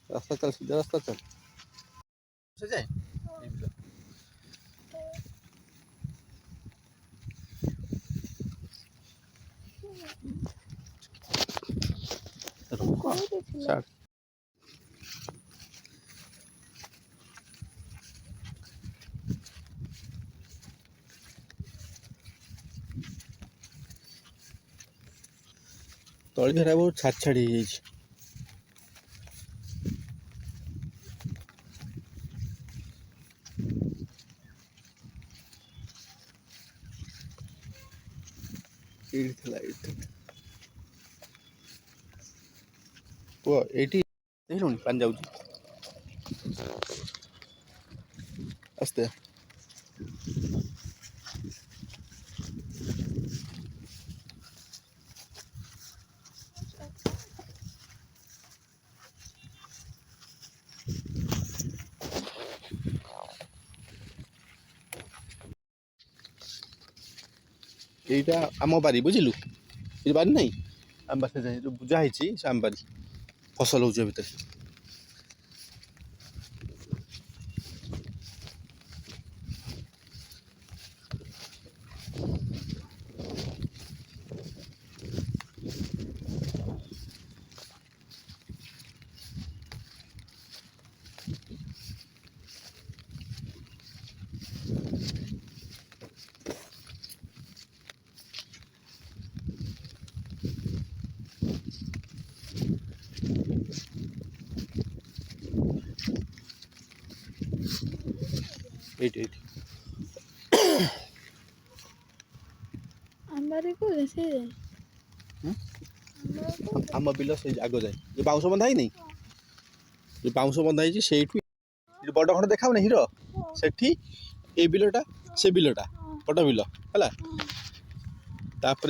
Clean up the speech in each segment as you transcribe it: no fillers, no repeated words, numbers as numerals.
रास्ता चल, सीधा रास्ता चल से जाए स्टार्ट। तली धरा बहुत छाड़ छाड़ी एटी देख लुनि पानी जाऊँ आस्ते এইটা आम बारी बुझिलु ये बारी नहीं आम बारी जाए जो बुझा है आम बारी फसल हो भितर आम बिल से आग जाए जो बाउंश बंधा ही नहीं जो बाउंश बंधा है से बड़ खंड देखा हिरो सेठी ए बिलटा से बिलटा बड़ बिल है तापर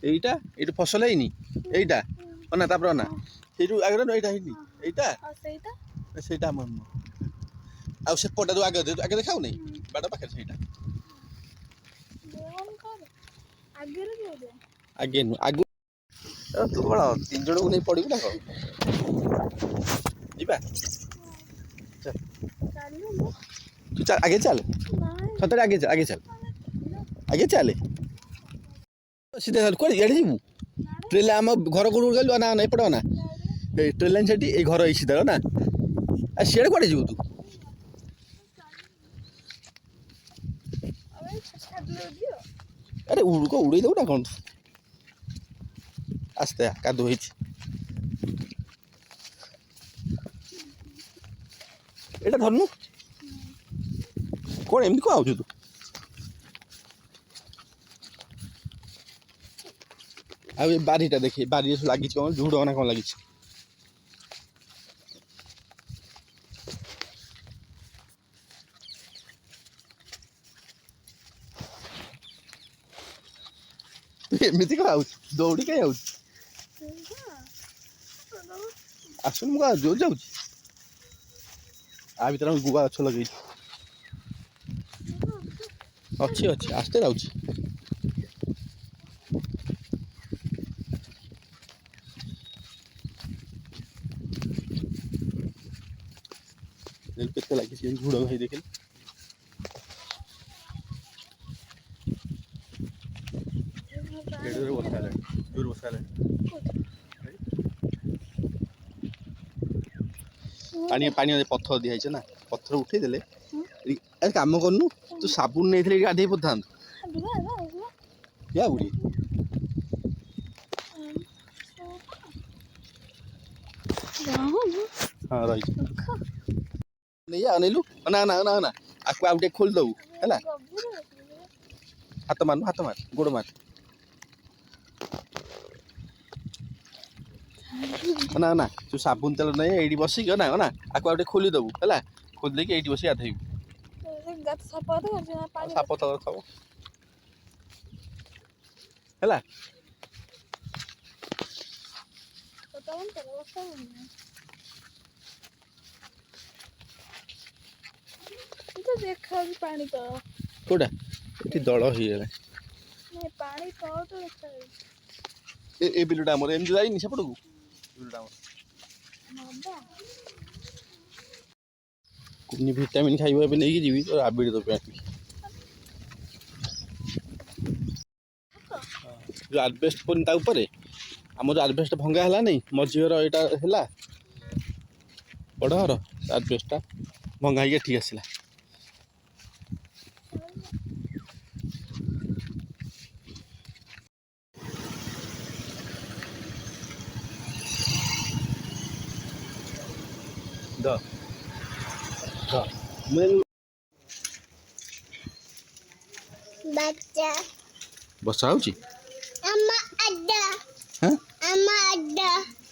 एटा है फसल है एटा अना तापर अना से आगे एटा सेटा आम आ सेपटा जो आगे आगे देखा नहीं बाड़ पाखे से आगे नु आगु तू बड़ा 3 जन को नहीं पड़ू ना जीवा चल तू चल आगे चल सतरे आगे चल आगे चल सीधा चल कोई एडे जीवु ट्रेन आम घर को गलु ना ना एपड़ ना ट्रेन लाइन सेठी ए घर सीधा ना आ सियाड़े कोड़े जीवु तू अरे उड़को उड़े दो ना कौन आस्ते कादो एटा धरनु कौन एमती कौन आउछु तू आ बारीटा देखी बारी लगी कौन झुड़ ना कौन लगी एमती कौन आउछु दौड़ी कहीं आउछु आसन मुझे जोर जाऊँ आ भर गुआ गच लगे अच्छी अच्छी आस्ते जाऊँ केते लगी झुड़ भाई देखे पानी पानी पत्थर दिखाई ना पत्थर उठे देले अरे काम करनु तू साबुन नहीं थे गाधे पड़ता क्या बुढ़ी हाँ रही नहीं अनलु ना ना ना ना आपको आउटे खोल दबू है हाथ मार गोड़ मार ना ना तू साबुन तेल नहीं ये बसिक ना ना आपको आउटे खोली दबू है खोल देकी ये बस गाधे साप तल थब है देखा पानी तो कोडा एठी दळ हियला नहीं पानी तो देखा ए बिलुटा हमर एम जाई नि सेपटकू बिलुटा हमर କୁନି ଭିଟାମିନ୍ ଖାଇବ ଏବେ ନେଇକି ଯିବି ତ ରାବିଡ଼ି ଦେବି ଆଣିବି। ଯେଉଁ ଆଜବେଷ୍ଟ ପଡ଼ିନି ତା ଉପରେ ଆମର ଯେଉଁ ଆଜବେଷ୍ଟ ଭଙ୍ଗା ହେଲା ନାଇଁ ମଝି ଘର ଏଇଟା ହେଲା ବଡ଼ ଘର ଆଜବେଷ୍ଟଟା ଭଙ୍ଗା ହେଇକି ଏଠିକି ଆସିଲା। ବର୍ଷା ହଉଛି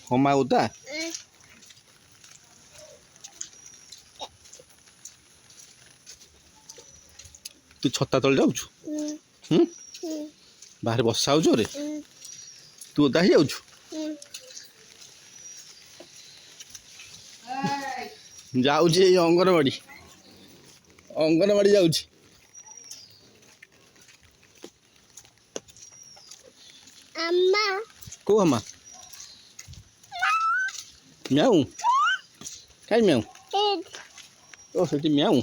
ହମା ଓଦା ତୁ ଛତା ତଳେ ଯାଉଛୁ ବାହାରେ ବର୍ଷା ହଉଛୁ ରେ ତୁ ଓଦା ହେଇଯାଉଛୁ ଯାଉଛି ଏଇ ଅଙ୍ଗନବାଡ଼ି ଯାଉଛି। କୋଉ ଆମା ମ୍ୟାଉ କାଇଁ ମ୍ୟାଉ ଓ ସେଠି ମ୍ୟାଉ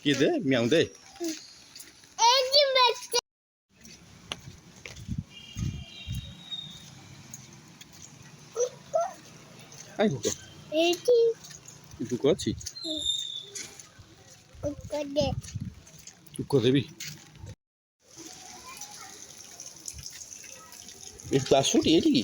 କିଏ ଦେ ମ୍ୟାଉ ଦେ କାଇଁ ଭୋକ ଅଛି ଭୋକ ଦେବି ଏଠି ତୁ ଆସୁଟି ଏଠିକି